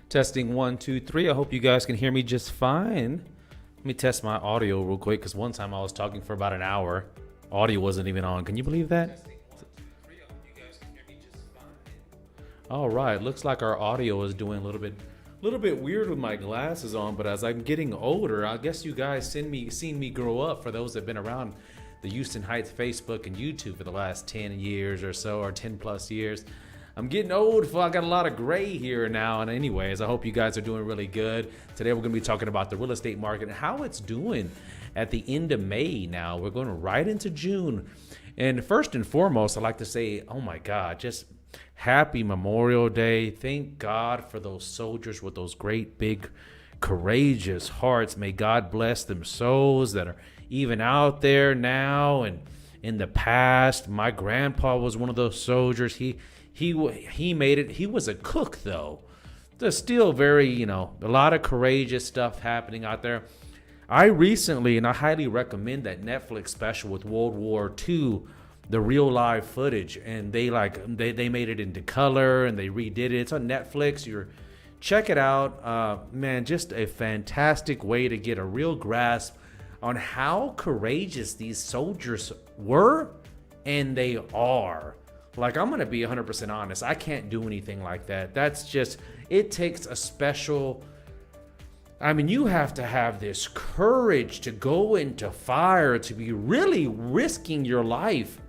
Testing 1, 2, 3. I hope you guys can hear me just fine. Let me test my audio real quick because one time I was talking for about an hour. Audio wasn't even on. Can you believe that? Testing 1, 2, 3. I hope you guys can hear me just fine. All right. Looks like our audio is doing a little bit weird with my glasses on, but as I'm getting older, I guess you guys seen me grow up. For those that have been around the Houston Heights Facebook and YouTube for the last 10 years or so, or 10 plus years. I'm getting old, I got a lot of gray here now. And anyways, I hope you guys are doing really good. Today we're going to be talking about the real estate market and how it's doing at the end of May now. We're going right into June. And first and foremost, I'd like to say, oh my God, just happy Memorial Day. Thank God for those soldiers with those great, big, courageous hearts. May God bless them souls that are even out there now and in the past. My grandpa was one of those soldiers. He made it. He was a cook, though. There's still a lot of courageous stuff happening out there. I recently, and I highly recommend that Netflix special with World War II, the real live footage, and they made it into color and they redid it. It's on Netflix. Check it out, man. Just a fantastic way to get a real grasp on how courageous these soldiers were, and they are. Like, I'm going to be 100% honest. I can't do anything like that. It takes a special, you have to have this courage to go into fire, to be really risking your life.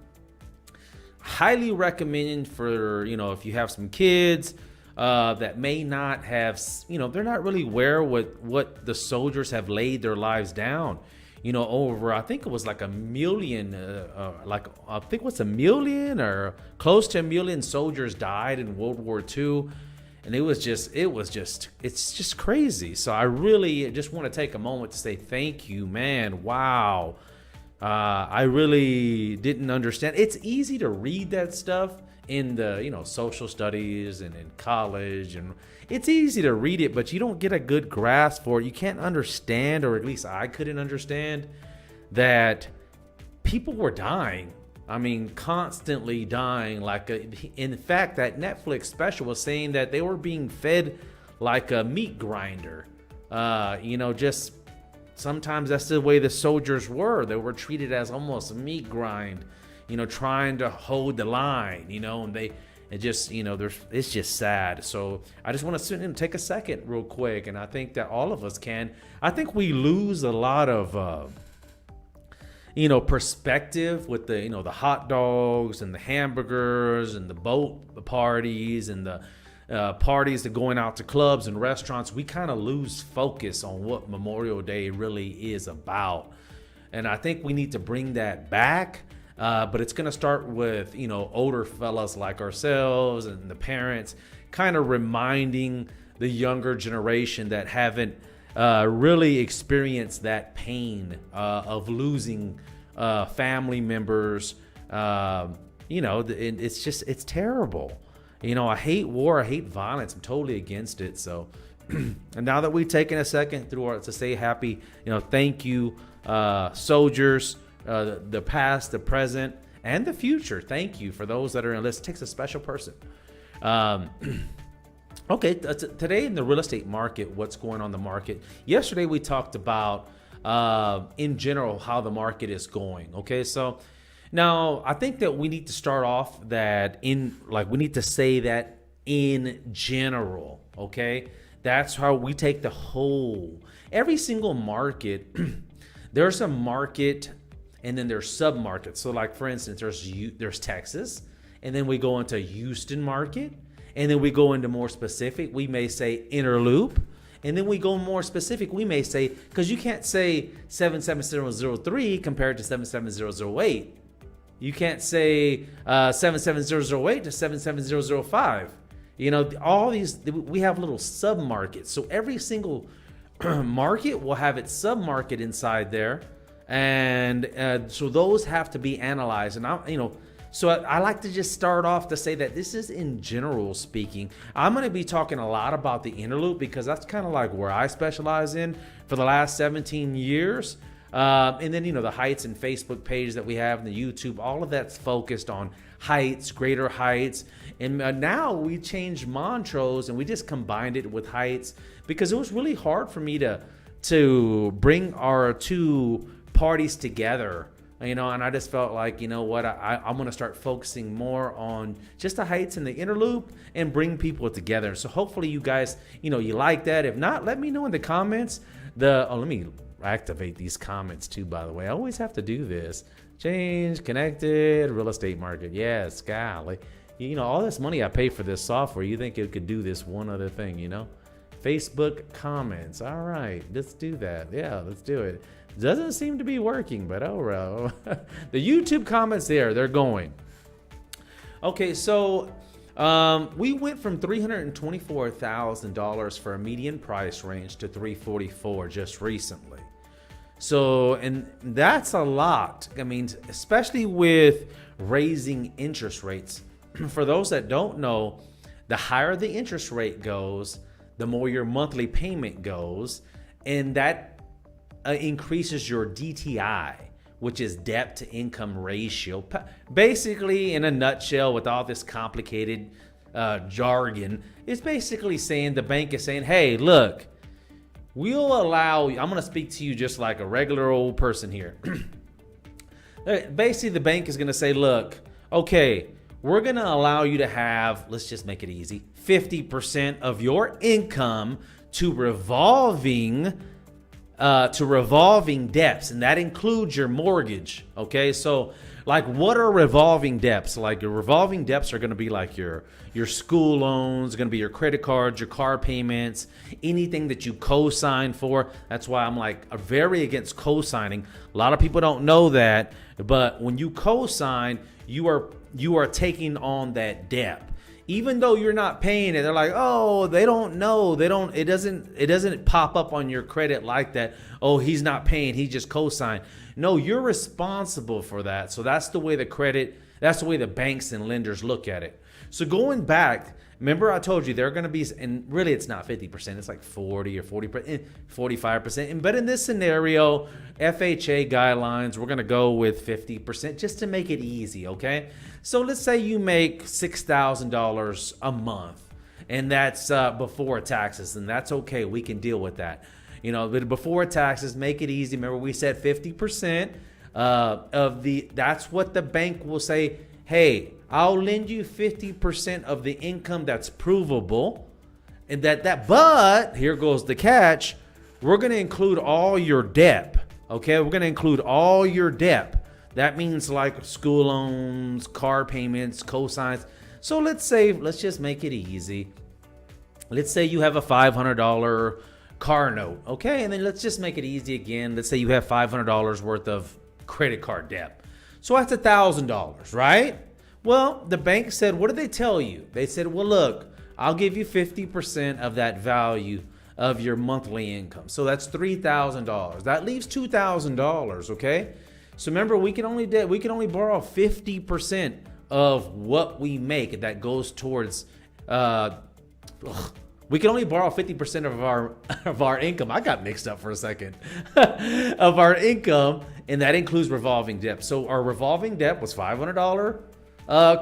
Highly recommend for, if you have some kids that may not have, they're not really aware what the soldiers have laid their lives down. Over, I think it was like a million, a million or close to a million soldiers died in World War II. And it's just crazy. So I really just want to take a moment to say thank you, man. Wow. I really didn't understand. It's easy to read that stuff in the, social studies and in college, and it's easy to read it, but you don't get a good grasp for it. You can't understand, or at least I couldn't understand, that people were dying. Constantly dying. In fact, that Netflix special was saying that they were being fed like a meat grinder. Just sometimes that's the way the soldiers were. They were treated as almost a meat grind, trying to hold the line, and it's just sad. So I just want to sit and take a second real quick. And I think that all of us can. I think we lose a lot of, perspective with the hot dogs and the hamburgers and the boat parties and the parties that going out to clubs and restaurants. We kind of lose focus on what Memorial Day really is about. And I think we need to bring that back. But it's going to start with, older fellas like ourselves and the parents kind of reminding the younger generation that haven't really experienced that pain of losing family members. It's terrible. I hate war. I hate violence. I'm totally against it. So, and now that we've taken a second to say happy, thank you, soldiers. The past, the present, and the future. Thank you for those that are in this. It takes a special person. Okay, today in the real estate market, what's going on in the market? Yesterday we talked about, in general, how the market is going. Okay, so now I think that we need to start off we need to say that in general. Okay, that's how we take the whole. Every single market, there's a market. And then there's sub-markets. So like, for instance, there's Texas, and then we go into Houston market, and then we go into more specific. We may say inner loop, and then we go more specific. We may say, because you can't say 77003 compared to 77008. You can't say 77008 to 77005. All these, we have little sub-markets. So every single market will have its sub-market inside there. And so those have to be analyzed. And I like to just start off to say that this is in general speaking. I'm going to be talking a lot about the inner loop because that's kind of like where I specialize in for the last 17 years. And then, the Heights and Facebook page that we have and the YouTube, all of that's focused on Heights, Greater Heights. And now we changed Montrose and we just combined it with Heights because it was really hard for me to bring our two parties together. And I just felt like, I'm going to start focusing more on just the Heights and the inner loop and bring people together. So hopefully you guys, you like that. If not, let me know in the comments. Let me activate these comments too, by the way. I always have to do this. Change, connected, real estate market. Yes, golly. All this money I pay for this software, you think it could do this one other thing, Facebook comments. All right, let's do that. Yeah, let's do it. Doesn't seem to be working, but oh well. The YouTube comments they're going. Okay, so we went from $324,000 for a median price range to $344,000 just recently. So, and that's a lot. I mean, especially with raising interest rates. For those that don't know, the higher the interest rate goes, the more your monthly payment goes, and that increases your DTI, which is debt to income ratio. Basically, in a nutshell, with all this complicated jargon, it's basically saying the bank is saying, hey, look, we'll allow you, I'm going to speak to you just like a regular old person here. Basically, the bank is going to say, look, okay, we're going to allow you to have, let's just make it easy, 50% of your income to revolving debts, and that includes your mortgage. Okay, so like, what are revolving debts? Like, your revolving debts are going to be like your school loans, going to be your credit cards, your car payments, anything that you co-sign for. That's why I'm like very against co-signing. A lot of people don't know that, but when you co-sign, you are taking on that debt. Even though you're not paying it, they're like, oh, they don't know. It doesn't pop up on your credit like that. Oh, he's not paying, he just co-signed. No, you're responsible for that. So that's the way that's the way the banks and lenders look at it. So going back, remember I told you they're going to be, and really it's not 50%, it's like 40 or 40%, 45%. But in this scenario, FHA guidelines, we're going to go with 50% just to make it easy, okay? So let's say you make $6,000 a month, and that's before taxes, and that's okay. We can deal with that. But before taxes, make it easy. Remember, we said 50% that's what the bank will say, hey, I'll lend you 50% of the income that's provable. And but here goes the catch. We're going to include all your debt. Okay, we're going to include all your debt. That means like school loans, car payments, cosigns. So let's just make it easy. Let's say you have a $500 car note. Okay, and then let's just make it easy again. Let's say you have $500 worth of credit card debt. So that's $1,000, right? Well, the bank said, what did they tell you? They said, well, look, I'll give you 50% of that value of your monthly income. So that's $3,000. That leaves $2,000, okay? So remember, we can only borrow 50% of what we make that goes towards we can only borrow 50% of our income. I got mixed up for a second. Of our income, and that includes revolving debt. So our revolving debt was $500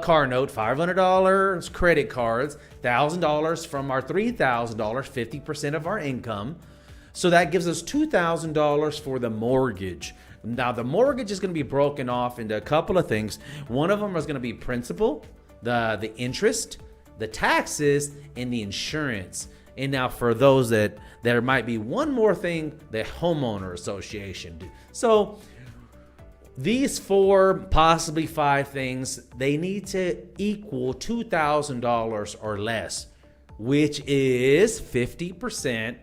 car note, $500 credit cards, $1,000 from our $3,000, 50% of our income. So that gives us $2,000 for the mortgage. Now the mortgage is going to be broken off into a couple of things. One of them is going to be principal, the interest, the taxes, and the insurance. And now for those that there might be one more thing, the homeowner association do. So these 4, possibly 5 things, they need to equal $2,000 or less, which is 50%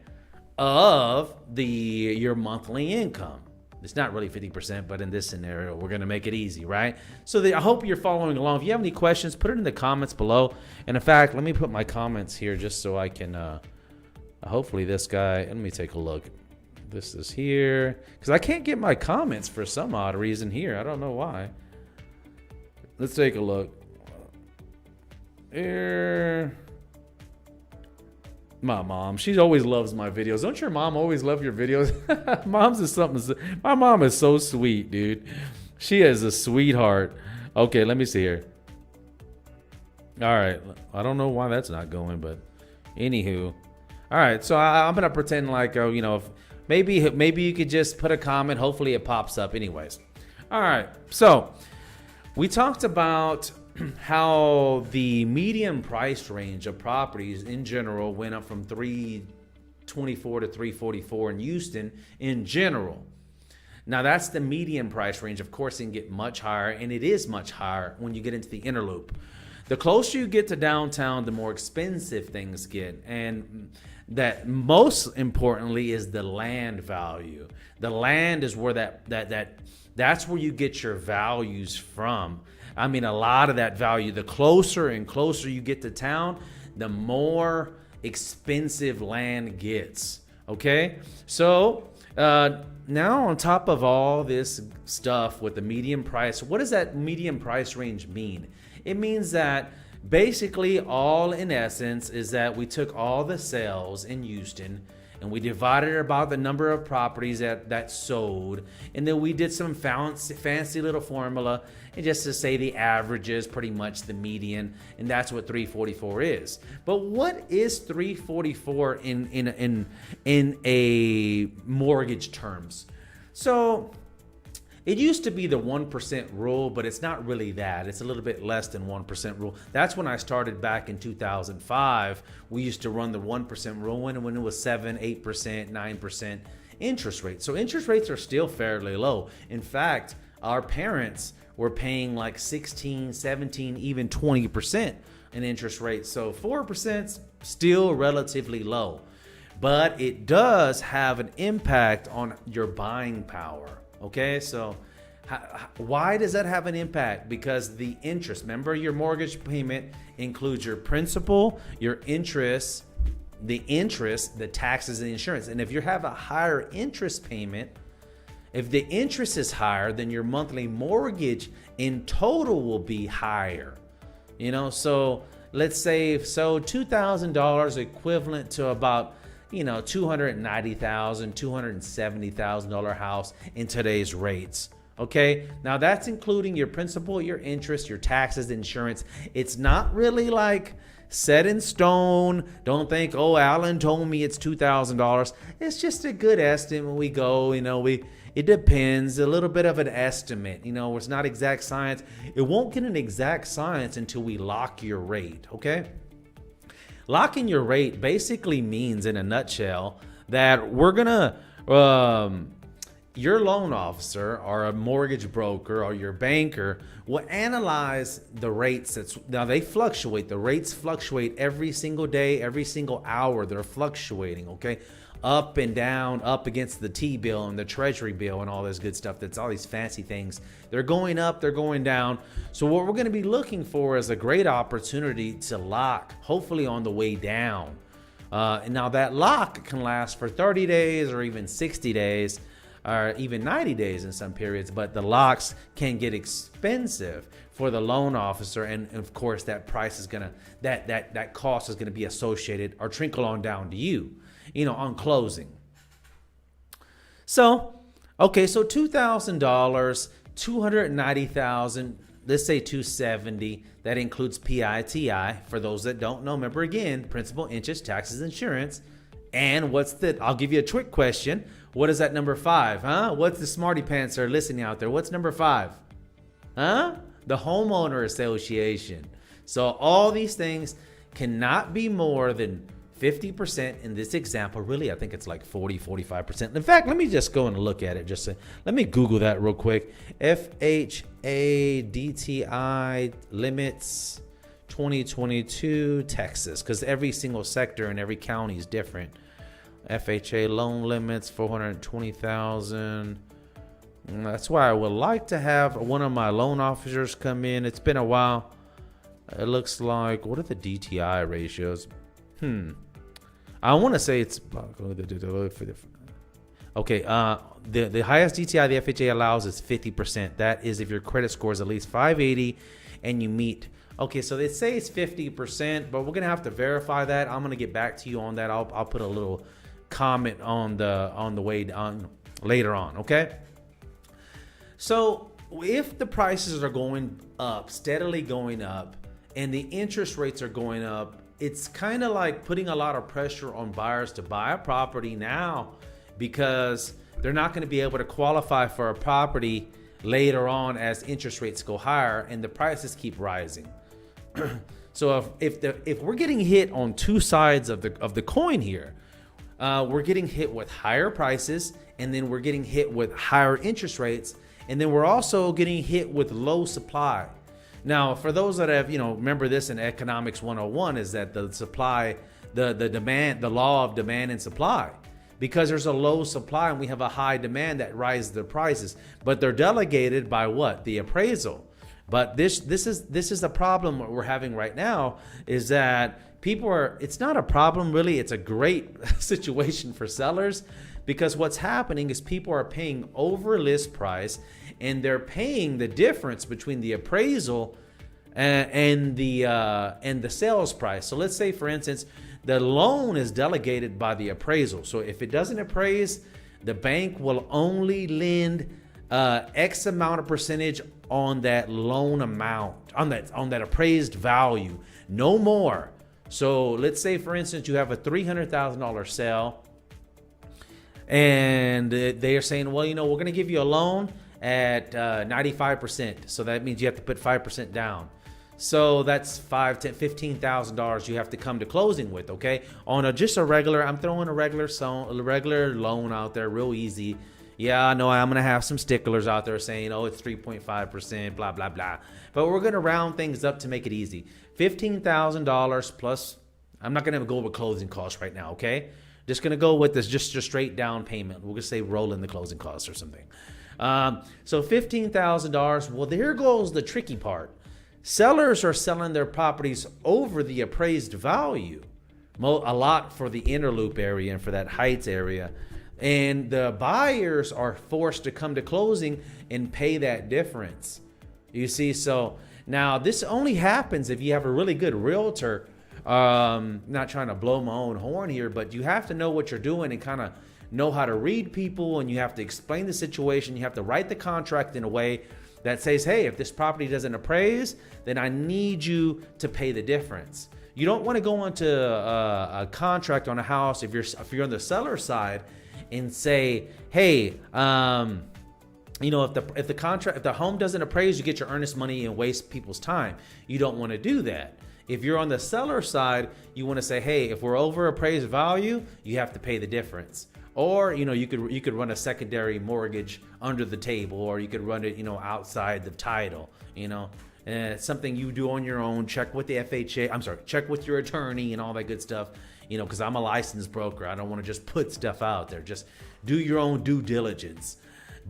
of your monthly income. It's not really 50%, but in this scenario, we're going to make it easy, right? So I hope you're following along. If you have any questions, put it in the comments below. And in fact, let me put my comments here just so I can, hopefully this guy, let me take a look. This is here, because I can't get my comments for some odd reason here. I don't know why. Let's take a look. Here. My mom, she always loves my videos. Don't your mom always love your videos? Mom's is something. My mom is so sweet, dude. She is a sweetheart. Okay, let me see here. All right. I don't know why that's not going, but anywho. All right. So I'm going to pretend like, if maybe you could just put a comment. Hopefully it pops up anyways. All right. So we talked about how the median price range of properties in general went up from 324 to 344 in Houston in general. Now that's the median price range. Of course, it can get much higher, and it is much higher when you get into the inner loop. The closer you get to downtown, the more expensive things get. And that most importantly is the land value. The land is where that's where you get your values from. I mean, a lot of that value, the closer and closer you get to town, the more expensive land gets. Okay? So now on top of all this stuff with the median price, what does that median price range mean? It means that basically all in essence is that we took all the sales in Houston and we divided it about the number of properties that sold, and then we did some fancy little formula, and just to say the average is pretty much the median, and that's what 344 is. But what is 344 in a mortgage terms? So it used to be the 1% rule, but it's not really that. It's a little bit less than 1% rule. That's when I started back in 2005. We used to run the 1% rule when it was 7, 8%, 9% interest rates. So interest rates are still fairly low. In fact, our parents were paying like 16, 17, even 20% in interest rates. So 4% still relatively low. But it does have an impact on your buying power. Okay, so why does that have an impact? Because the interest, remember your mortgage payment includes your principal, your interest, the taxes, and the insurance. And if you have a higher interest payment, if the interest is higher, then your monthly mortgage in total will be higher. So let's say $2,000 equivalent to about $290,000, $270,000 house in today's rates. Okay, now that's including your principal, your interest, your taxes, insurance. It's not really like set in stone. Don't think, oh, Alan told me it's $2,000. It's just a good estimate. We go, it depends, a little bit of an estimate. It's not exact science. It won't get an exact science until we lock your rate. Okay. Locking your rate basically means, in a nutshell, that we're gonna, your loan officer or a mortgage broker or your banker will analyze the rates. Now they fluctuate. The rates fluctuate every single day, every single hour. They're fluctuating. Okay, up and down, up against the T-bill and the Treasury bill and all this good stuff. That's all these fancy things. They're going up, they're going down. So what we're going to be looking for is a great opportunity to lock, hopefully on the way down. And now that lock can last for 30 days or even 60 days or even 90 days in some periods. But the locks can get expensive for the loan officer. And of course, that price is going to, that cost is going to be associated or trickle on down to you, on closing. So, okay, so $2,000, $290,000, let's say $270,000. That includes PITI. For those that don't know, remember again, principal, interest, taxes, insurance. And I'll give you a trick question. What is that number 5? Huh? What's the smarty pants that are listening out there? What's number 5? Huh? The homeowner association. So all these things cannot be more than 50% in this example. Really, I think it's like 40, 45%. In fact, let me just go and look at it. Let me Google that real quick. FHA DTI limits 2022 Texas, because every single sector and every county is different. FHA loan limits 420,000. That's why I would like to have one of my loan officers come in. It's been a while. It looks like, what are the DTI ratios? I want to say it's okay. The highest DTI the FHA allows is 50%. That is if your credit score is at least 580 and you meet Okay, so they say it's 50%, but we're gonna have to verify that. I'm gonna get back to you on that. I'll put a little comment on the way on later on. Okay. So if the prices are going up, steadily going up, and the interest rates are going up, it's kind of like putting a lot of pressure on buyers to buy a property now, because they're not going to be able to qualify for a property later on as interest rates go higher and the prices keep rising. So if we're getting hit on two sides of the coin here, we're getting hit with higher prices, and then we're getting hit with higher interest rates, and then we're also getting hit with low supply. Now, for those that have, remember this in Economics 101, is that the supply, the demand, the law of demand and supply. Because there's a low supply and we have a high demand, that rises the prices. But they're delegated by what? The appraisal. But this is the problem we're having right now, is that it's not a problem really, it's a great situation for sellers, because what's happening is people are paying over list price, and they're paying the difference between the appraisal and the sales price. So let's say, for instance, the loan is delegated by the appraisal. So if it doesn't appraise, the bank will only lend X amount of percentage on that loan amount, on that appraised value, no more. So let's say, for instance, you have a $300,000 sale, and they are saying, well, we're going to give you a loan at 95%. So that means you have to put 5% down. So that's $15,000 you have to come to closing with, okay? On just a regular, I'm throwing a regular loan out there, real easy. Yeah, I know I'm going to have some sticklers out there saying, oh, it's 3.5%, blah, blah, blah. But we're going to round things up to make it easy. $15,000 plus, I'm not going to go with closing costs right now, okay? Just going to go with this, just a straight down payment. We're going to say roll in the closing costs or something. So $15,000, well, there goes the tricky part. Sellers are selling their properties over the appraised value, a lot for the inner loop area and for that Heights area. And the buyers are forced to come to closing and pay that difference. You see, so now this only happens if you have a really good realtor. Not trying to blow my own horn here, but you have to know what you're doing and kind of know how to read people, and you have to explain the situation. You have to write the contract in a way that says, hey, if this property doesn't appraise, then I need you to pay the difference. You don't want to go into a contract on a house if you're on the seller side and say, hey, if the home doesn't appraise, you get your earnest money and waste people's time. You don't want to do that. If you're on the seller side, you want to say, hey, if we're over appraised value, you have to pay the difference. Or, you could run a secondary mortgage under the table, or you could run it, outside the title, and it's something you do on your own. Check with the FHA. Check with your attorney and all that good stuff, because I'm a licensed broker. I don't want to just put stuff out there. Just do your own due diligence.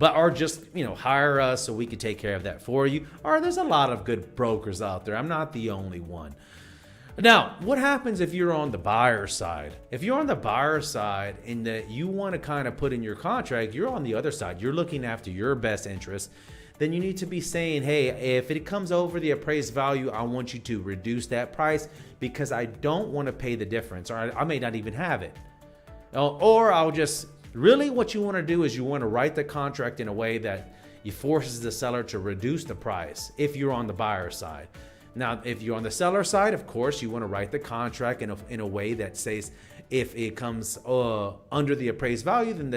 Or just, hire us so we can take care of that for you. Or there's a lot of good brokers out there. I'm not the only one. Now, what happens if you're on the buyer side? If you're on the buyer side and that you want to kind of put in your contract, you're on the other side. You're looking after your best interest. Then you need to be saying, hey, if it comes over the appraised value, I want you to reduce that price because I don't want to pay the difference, or I may not even have it. Or I'll just, really what you want to do is you want to write the contract in a way that it forces the seller to reduce the price if you're on the buyer side. Now, if you're on the seller side, of course, you want to write the contract in a way that says if it comes under the appraised value, then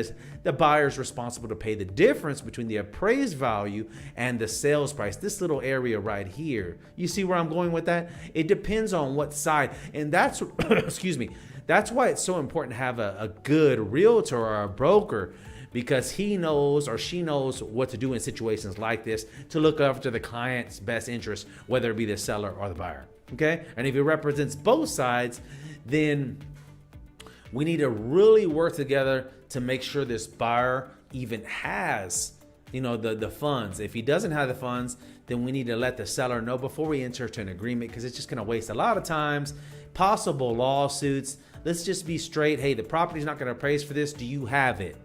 the buyer is responsible to pay the difference between the appraised value and the sales price. This little area right here. You see where I'm going with that? It depends on what side. And that's, excuse me, that's why it's so important to have a good realtor or a broker, because he knows or she knows what to do in situations like this to look after the client's best interest, whether it be the seller or the buyer. Okay? And if it represents both sides, then we need to really work together to make sure this buyer even has, the funds. If he doesn't have the funds, then we need to let the seller know before we enter into an agreement, because it's just going to waste a lot of times, possible lawsuits. Let's just be straight. Hey, the property's not going to appraise for this. Do you have it?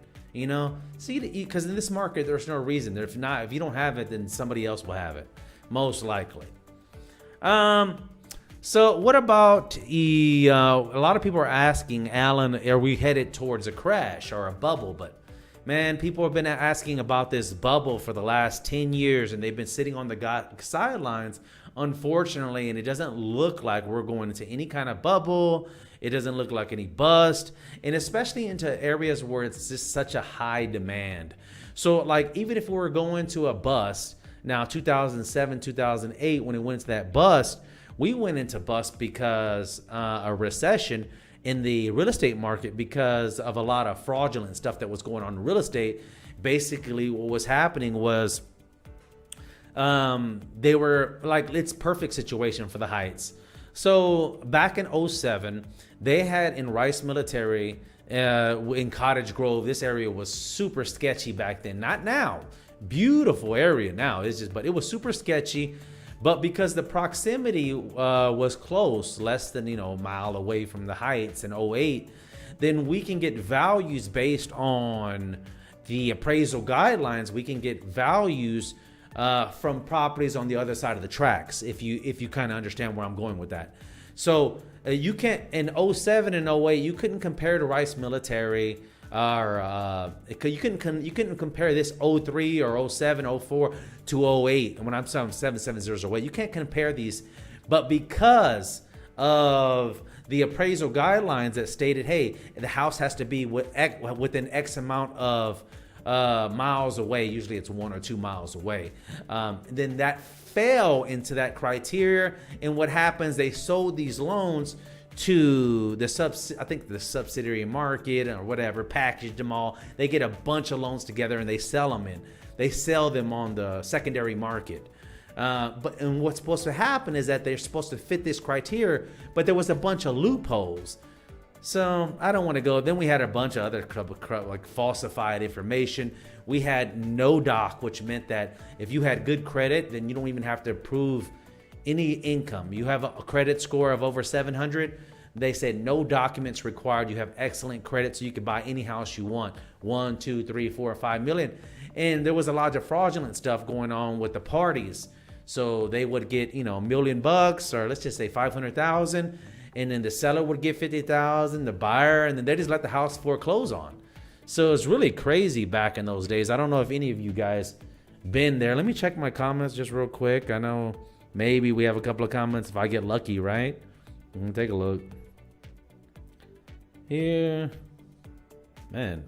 See, because in this market, there's no reason. If you don't have it, then somebody else will have it, most likely. So what about a lot of people are asking, Alan, are we headed towards a crash or a bubble? But man, people have been asking about this bubble for the last 10 years, and they've been sitting on the sidelines, unfortunately, and it doesn't look like we're going into any kind of bubble. It doesn't look like any bust, and especially into areas where it's just such a high demand. So like, even if we were going to a bust, now 2007, 2008, when it went into that bust, we went into bust because a recession in the real estate market because of a lot of fraudulent stuff that was going on in real estate. Basically, what was happening was they were like, it's perfect situation for the Heights. So back in 07, they had in Rice Military in Cottage Grove, this area was super sketchy back then. Not now. Beautiful area now. It's just, but it was super sketchy. But because the proximity was close, less than, a mile away from the Heights in 08, then we can get values based on the appraisal guidelines. We can get values from properties on the other side of the tracks, if you kind of understand where I'm going with that. So you can't, in 07 and 08, you couldn't compare to Rice Military, or you couldn't compare this 03 or 07, 04 to 08. And when I'm saying 77008, you can't compare these. But because of the appraisal guidelines that stated, hey, the house has to be within X amount of miles away, usually it's 1 or 2 miles away, then that fell into that criteria. And what happens, they sold these loans to the subsidiary market or whatever, packaged them all. They get a bunch of loans together and they sell them on the secondary market. And what's supposed to happen is that they're supposed to fit this criteria, but there was a bunch of loopholes. So I don't want to go. Then we had a bunch of other like falsified information. We had no doc, which meant that if you had good credit, then you don't even have to prove any income. You have a credit score of over 700. They said no documents required. You have excellent credit, so you can buy any house you want. 1, 2, 3, 4, 5 million. And there was a lot of fraudulent stuff going on with the parties. So they would get, $1 million, or let's just say 500,000, and then the seller would get 50,000, the buyer, and then they just let the house foreclose on. So it's really crazy back in those days. I don't know if any of you guys been there. Let me check my comments just real quick. I know maybe we have a couple of comments if I get lucky, right? Take a look. Here. Man.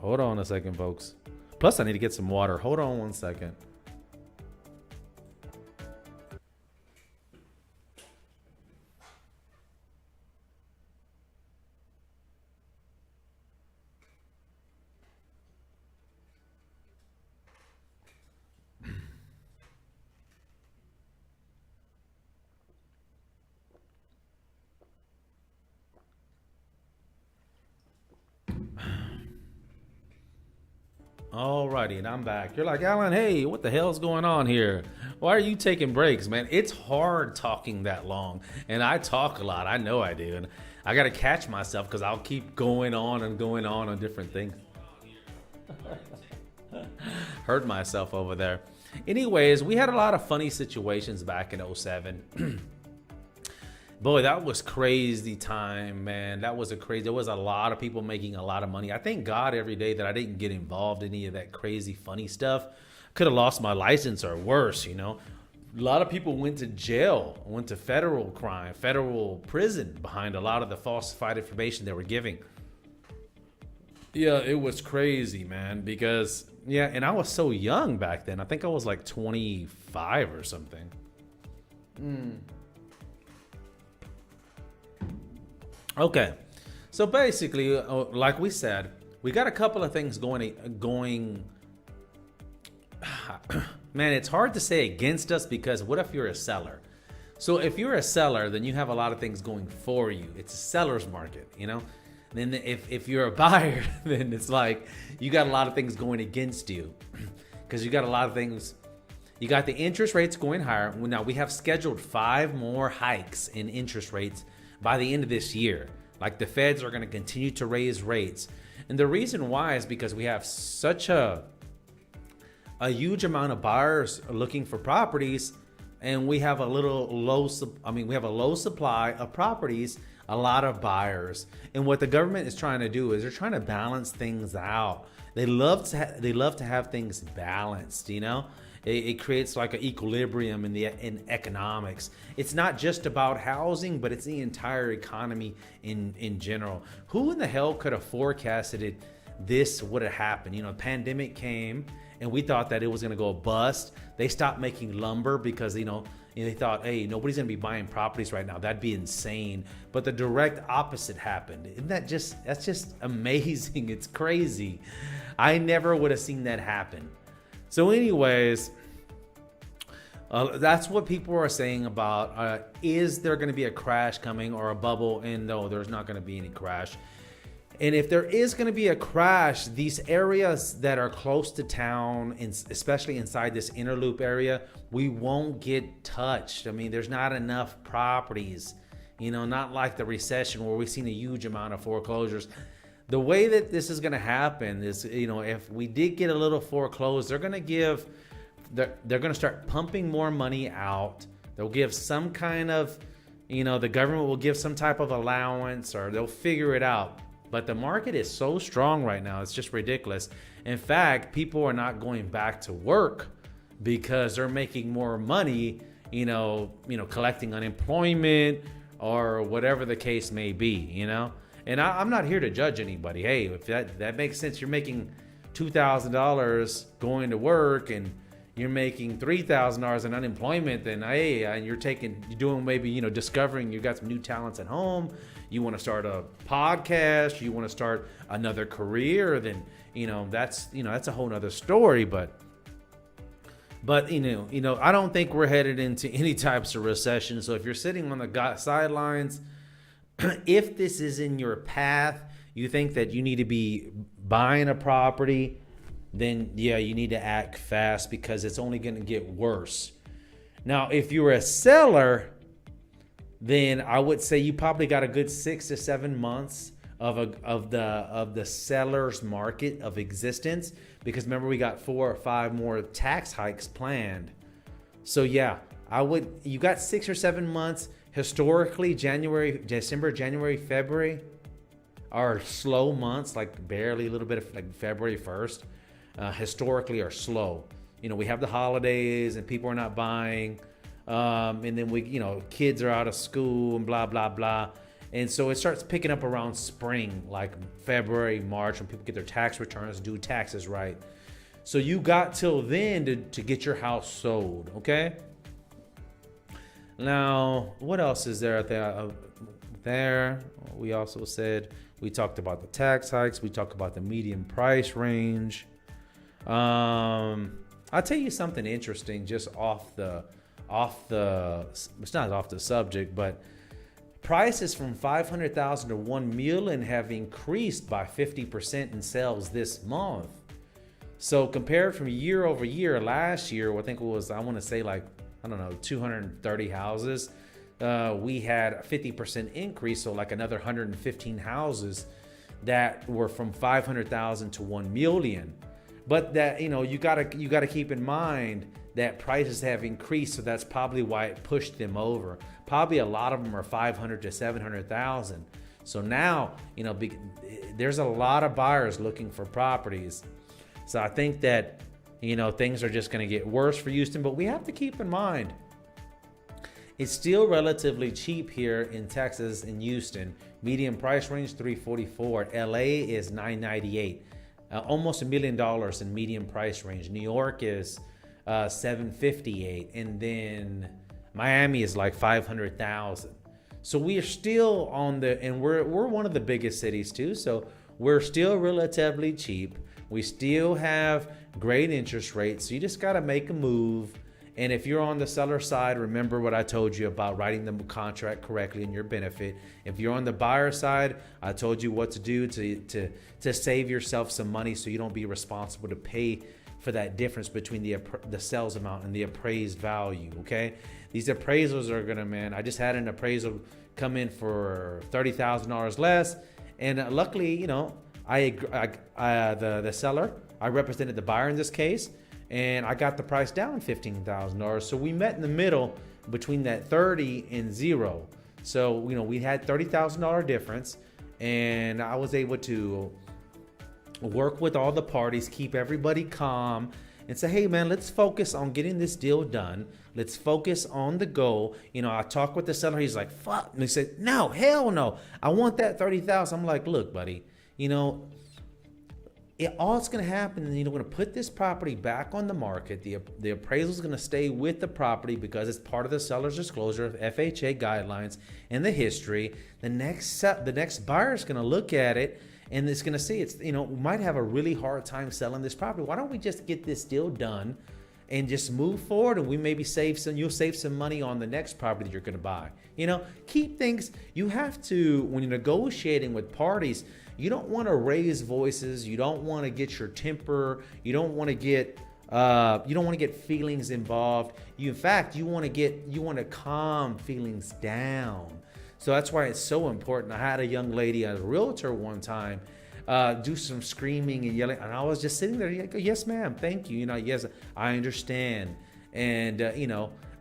Hold on a second, folks. Plus, I need to get some water. Hold on one second. Alrighty, and I'm back. You're like, Alan, hey, what the hell's going on here? Why are you taking breaks, man? It's hard talking that long, and I talk a lot. I know I do, and I got to catch myself because I'll keep going on different things. Hurt myself over there. Anyways, we had a lot of funny situations back in 07. Boy, that was crazy time, man. There was a lot of people making a lot of money. I thank God every day that I didn't get involved in any of that crazy funny stuff. Could have lost my license or worse, A lot of people went to jail, went to federal prison behind a lot of the falsified information they were giving. Yeah, it was crazy, man, because, and I was so young back then. I think I was like 25 or something. Okay, so basically, like we said, we got a couple of things going. Man, it's hard to say against us because what if you're a seller? So if you're a seller, then you have a lot of things going for you. It's a seller's market, Then if you're a buyer, then it's like you got a lot of things going against you because you got a lot of things. You got the interest rates going higher. Now we have scheduled 5 more hikes in interest rates by the end of this year. Like the feds are going to continue to raise rates. And the reason why is because we have such a huge amount of buyers looking for properties and we have a we have a low supply of properties, a lot of buyers. And what the government is trying to do is they're trying to balance things out. They love to have things balanced, you know. It creates like an equilibrium in economics. It's not just about housing, but it's the entire economy in general. Who in the hell could have forecasted it? This would have happened. You know, pandemic came and we thought that it was going to go bust. They stopped making lumber because, they thought, hey, nobody's going to be buying properties right now. That'd be insane. But the direct opposite happened. That's just amazing. It's crazy. I never would have seen that happen. So anyways, that's what people are saying about, is there going to be a crash coming or a bubble? And no, there's not going to be any crash. And if there is going to be a crash, these areas that are close to town, especially inside this inner loop area, we won't get touched. I mean, there's not enough properties, not like the recession where we've seen a huge amount of foreclosures. The way that this is going to happen is, if we did get a little foreclosed, they're going to start pumping more money out. They'll give some kind of, the government will give some type of allowance, or they'll figure it out. But the market is so strong right now, it's just ridiculous. In fact, people are not going back to work because they're making more money, collecting unemployment or whatever the case may be, And I'm not here to judge anybody. Hey, if that makes sense, you're making $2,000 going to work and you're making $3,000 in unemployment, then hey, and you're doing maybe, discovering you got some new talents at home. You want to start a podcast, you want to start another career, then, that's a whole nother story. But I don't think we're headed into any types of recession. So if you're sitting on the sidelines, if this is in your path, you think that you need to be buying a property, then yeah, you need to act fast because it's only going to get worse. Now, if you're a seller, then I would say you probably got a good 6 to 7 months of the seller's market of existence, because remember, we got 4 or 5 more tax hikes planned. So yeah, you got 6 or 7 months. Historically, December, January, February are slow months, like barely a little bit of like February 1st. Historically are slow. We have the holidays and people are not buying. And then kids are out of school and blah, blah, blah. And so it starts picking up around spring, like February, March, when people get their tax returns, do taxes right. So you got till then to get your house sold, okay? Now, what else is there there? We also said, we talked about the tax hikes. We talked about the median price range. I'll tell you something interesting just it's not off the subject, but prices from 500,000 to 1 million have increased by 50% in sales this month. So compared from year over year, last year, I think it was, 230 houses. We had a 50% increase, so like another 115 houses that were from 500,000 to 1 million. But that, you gotta keep in mind that prices have increased, so that's probably why it pushed them over. Probably a lot of them are 500 to 700,000. So now, there's a lot of buyers looking for properties. So I think that, things are just going to get worse for Houston, but we have to keep in mind, it's still relatively cheap here in Texas, in Houston. Median price range $344. LA is $998. Almost $1 million in median price range. New York is $758, and then Miami is like $500,000. So we are still and we're one of the biggest cities too. So we're still relatively cheap. We still have great interest rates. So you just got to make a move. And if you're on the seller side, remember what I told you about writing the contract correctly in your benefit. If you're on the buyer side, I told you what to do to save yourself some money so you don't be responsible to pay for that difference between the sales amount and the appraised value, okay? These appraisals are gonna, I just had an appraisal come in for $30,000 less, and luckily, the seller, I represented the buyer in this case, and I got the price down $15,000. So we met in the middle between that 30 and 0. So, we had $30,000 difference, and I was able to work with all the parties, keep everybody calm, and say, hey man, let's focus on getting this deal done. Let's focus on the goal. I talked with the seller. He's like, fuck. And he said, no, hell no. I want that 30,000. I'm like, look, buddy, all it's going to happen is we're going to put this property back on the market. The appraisal is going to stay with the property because it's part of the seller's disclosure of FHA guidelines and the history. The next buyer is going to look at it and it's going to see we might have a really hard time selling this property. Why don't we just get this deal done and just move forward, and we maybe you'll save some money on the next property that you're going to buy. Keep things. You have to, when you're negotiating with parties, you don't want to raise voices. You don't want to get your temper. You don't want to get feelings involved. In fact, you want to calm feelings down. So that's why it's so important. I had a young lady, a realtor one time, do some screaming and yelling, and I was just sitting there like, yes ma'am, thank you, yes, I understand. And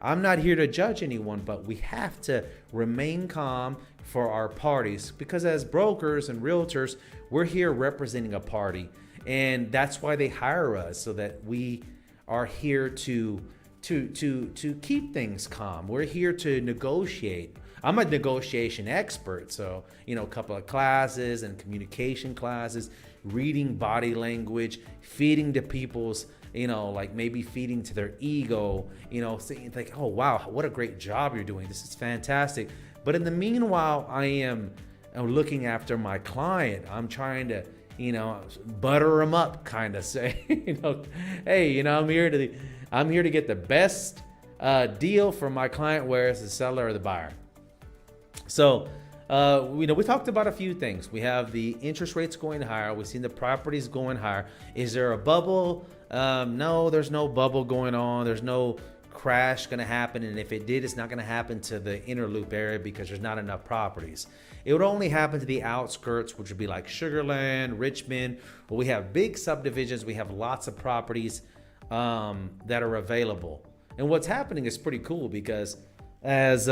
I'm not here to judge anyone, but we have to remain calm for our parties, because as brokers and realtors, we're here representing a party, and that's why they hire us, so that we are here to keep things calm. We're here to negotiate. I'm a negotiation expert, so a couple of classes and communication classes, reading body language, feeding to people's, like maybe feeding to their ego, saying like, oh wow, what a great job you're doing. This is fantastic. But in the meanwhile, I'm looking after my client. I'm trying to, butter them up, kind of say, hey, I'm here to get the best deal for my client, whether it's the seller or the buyer. So, we talked about a few things. We have the interest rates going higher. We've seen the properties going higher. Is there a bubble? No, there's no bubble going on. There's no crash going to happen. And if it did, it's not going to happen to the inner loop area because there's not enough properties. It would only happen to the outskirts, which would be like Sugarland, Richmond, where we have big subdivisions. We have lots of properties that are available. And what's happening is pretty cool, because as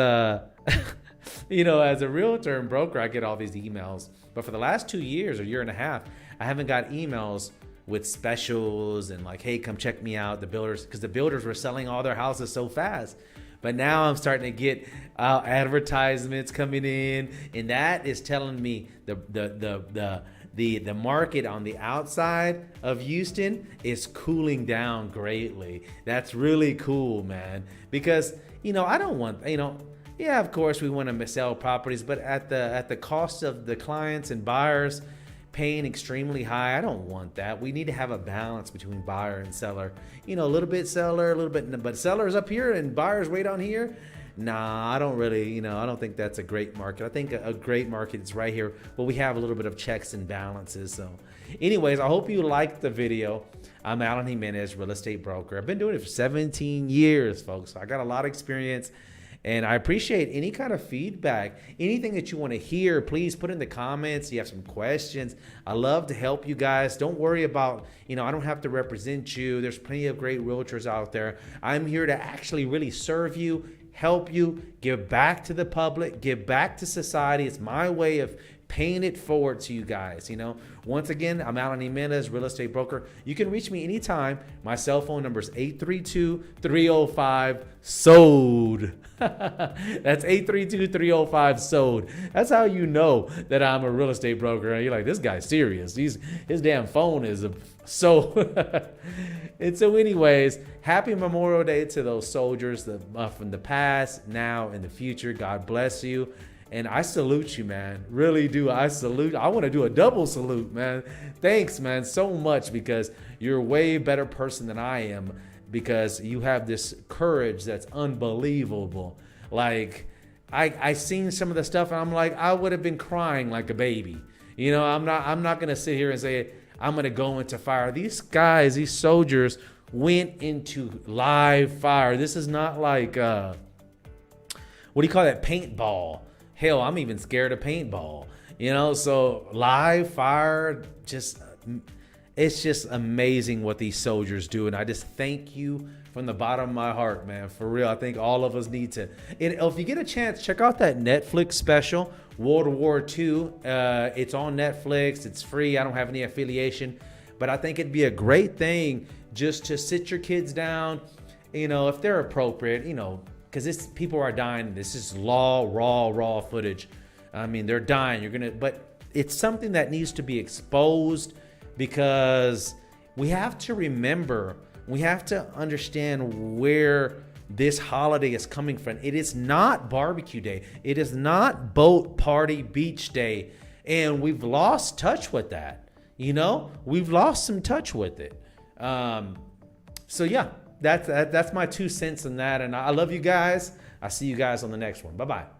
as a realtor and broker, I get all these emails. But for the last 2 years or year and a half, I haven't got emails with specials and like, hey, come check me out. The builders, because the builders were selling all their houses so fast. But now I'm starting to get advertisements coming in, and that is telling me the market on the outside of Houston is cooling down greatly. That's really cool, man. Because I don't want yeah, of course we want to sell properties, but at the cost of the clients and buyers paying extremely high. I don't want that. We need to have a balance between buyer and seller. A little bit seller, a little bit, but sellers up here and buyers way down here. Nah, I don't really, I don't think that's a great market. I think a great market is right here, but we have a little bit of checks and balances. So anyways, I hope you liked the video. I'm Alan Jimenez, real estate broker. I've been doing it for 17 years, folks. So I got a lot of experience. And I appreciate any kind of feedback, anything that you want to hear. Please put in the comments. You have some questions. I love to help you guys. Don't worry about, I don't have to represent you. There's plenty of great realtors out there. I'm here to actually really serve you, help you, give back to the public, give back to society. It's my way of paying it forward to you guys. Once again, I'm Alan Jimenez, real estate broker. You can reach me anytime. My cell phone number is 832-305-SOLD. That's 832-305-SOLD. That's how you know that I'm a real estate broker. You're like, this guy's serious. His damn phone is so. And so anyways, happy Memorial Day to those soldiers from the past, now, and the future. God bless you. And I salute you, man. Really do. I want to do a double salute, man. Thanks, man, so much, because you're a way better person than I am, because you have this courage that's unbelievable. Like, I seen some of the stuff and I'm like, I would have been crying like a baby. I'm not going to sit here and say, I'm going to go into fire. These guys, these soldiers went into live fire. This is not like, what do you call that? Paintball. Hell, I'm even scared of paintball, so live fire, just, It's just amazing what these soldiers do. And I just thank you from the bottom of my heart, man. For real. I think all of us need to. If you get a chance, check out that Netflix special, World War II. It's on Netflix. It's free. I don't have any affiliation. But I think it'd be a great thing just to sit your kids down, if they're appropriate, because people are dying. This is raw footage. I mean, they're dying. But it's something that needs to be exposed, because we have to remember, we have to understand where this holiday is coming from. It is not barbecue day. It is not boat party beach day. And we've lost touch with that. We've lost some touch with it. So yeah, that's my 2 cents on that. And I love you guys. I'll see you guys on the next one. Bye-bye.